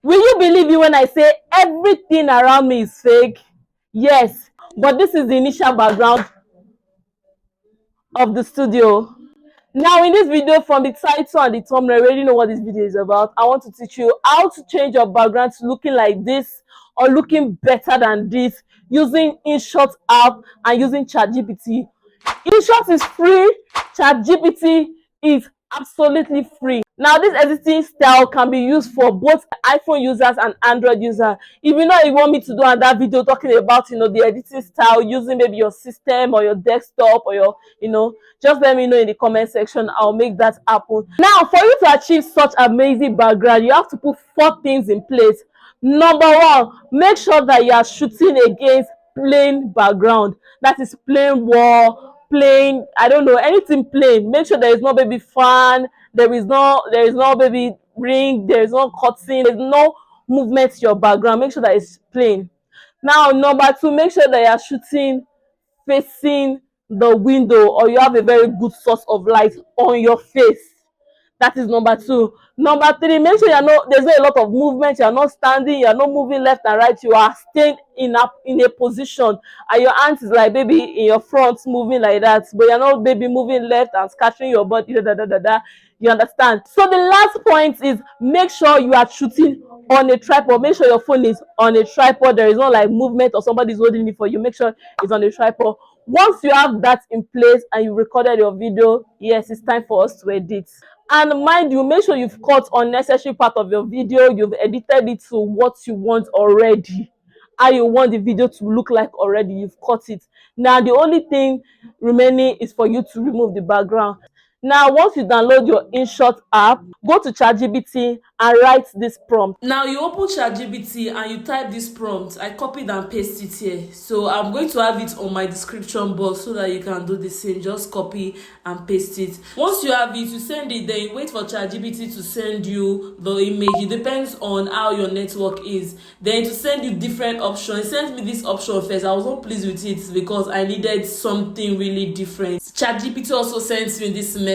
Will you believe me when I say everything around me is fake? Yes, but this is the initial background of the studio. Now in this video, from the title and the thumbnail, you already know what this video is about. I want to teach you how to change your background to looking like this or looking better than this using InShot app and using ChatGPT. InShot is free. ChatGPT is absolutely free. Now, this editing style can be used for both iPhone users and Android users. If you know you want me to do another video talking about, the editing style using maybe your system or your desktop or your, just let me know in the comment section. I'll make that happen. Now, for you to achieve such amazing background, you have to put 4 things in place. Number 1, make sure that you are shooting against plain background. That is plain wall, plain, I don't know, anything plain. Make sure there is no baby fan, there is no baby ring, there is no curtain, there's no movement to your background. Make sure that it's plain. Now, number 2, make sure that you are shooting facing the window or you have a very good source of light on your face. That is number 2. Number 3, make sure there's not a lot of movement. You are not standing, you are not moving left and right. You are staying in a position, and your hands is like baby in your front moving like that, but you're not baby moving left and scattering your body. You understand? So the last point is make sure you are shooting on a tripod. Make sure your phone is on a tripod. There is no like movement or somebody's holding it for you. Make sure it's on a tripod. Once you have that in place and you recorded your video, yes, it's time for us to edit. And mind you, make sure you've cut unnecessary part of your video. You've edited it to what you want already, how you want the video to look like already. You've cut it. Now the only thing remaining is for you to remove the background. Now, once you download your InShot app, go to ChatGPT and write this prompt. Now, you open ChatGPT and you type this prompt. I copied and pasted it here. So, I'm going to have it on my description box so that you can do the same. Just copy and paste it. Once you have it, you send it, then you wait for ChatGPT to send you the image. It depends on how your network is. Then to send you different options. It sent me this option first. I was not pleased with it because I needed something really different. ChatGPT also sent me this message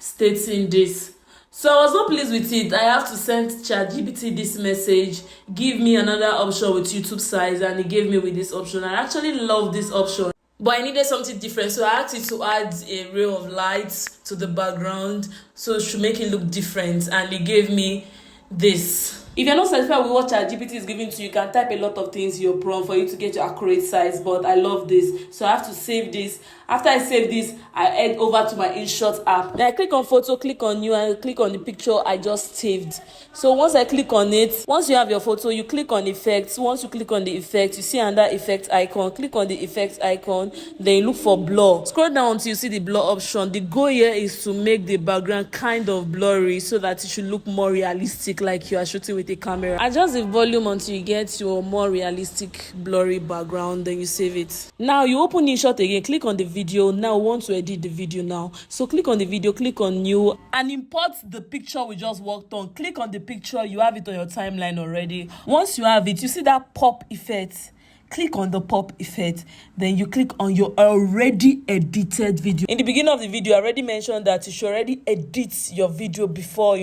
stating this. So I was not pleased with it. I have to send ChatGPT this message, give me another option with YouTube size, and it gave me with this option. I actually love this option, but I needed something different, so I asked it to add a ray of light to the background so it should make it look different, and it gave me this. If you're not satisfied with what ChatGPT is giving to you, you can type a lot of things in your prompt for you to get your accurate size, but I love this, so I have to save this. After I save this, I head over to my InShot app. Then I click on photo, click on new, and click on the picture I just saved. So once I click on it, once you have your photo, you click on effects. Once you click on the effect, you see another effect icon. Click on the effect icon, then you look for blur. Scroll down until you see the blur option. The goal here is to make the background kind of blurry so that it should look more realistic, like you are shooting with a camera. Adjust the volume until you get your more realistic blurry background, then you save it. Now you open InShot again, click on the video. Now we want to edit the video now, so click on the video, click on new, and import the picture we just worked on. Click on the picture, you have it on your timeline already. Once you have it, you see that pop effect. Click on the pop effect, then you click on your already edited video. In the beginning of the video, I already mentioned that you should already edit your video before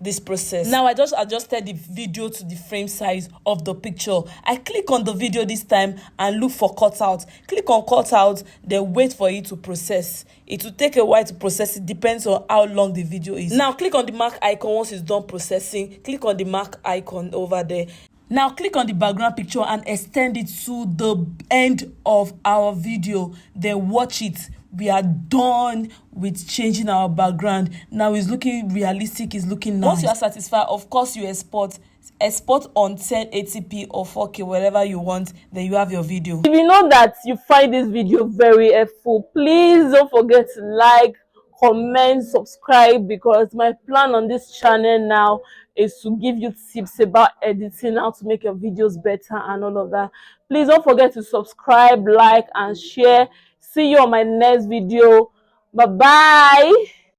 this process. Now I just adjusted the video to the frame size of the picture. I click on the video this time and look for cutout. Click on cutout, then wait for it to process. It will take a while to process. It depends on how long the video is. Now click on the mark icon. Once it's done processing, click on the mark icon over there. Now click on the background picture and extend it to the end of our video. Then watch it. We are done with changing our background. Now it's looking realistic, it's looking nice. Once you are satisfied, of course you export on 1080p or 4K, wherever you want, then you have your video. If you know that you find this video very helpful, please don't forget to like, comment, subscribe, because my plan on this channel now is to give you tips about editing, how to make your videos better and all of that. Please don't forget to subscribe, like, and share. See you on my next video. Bye bye.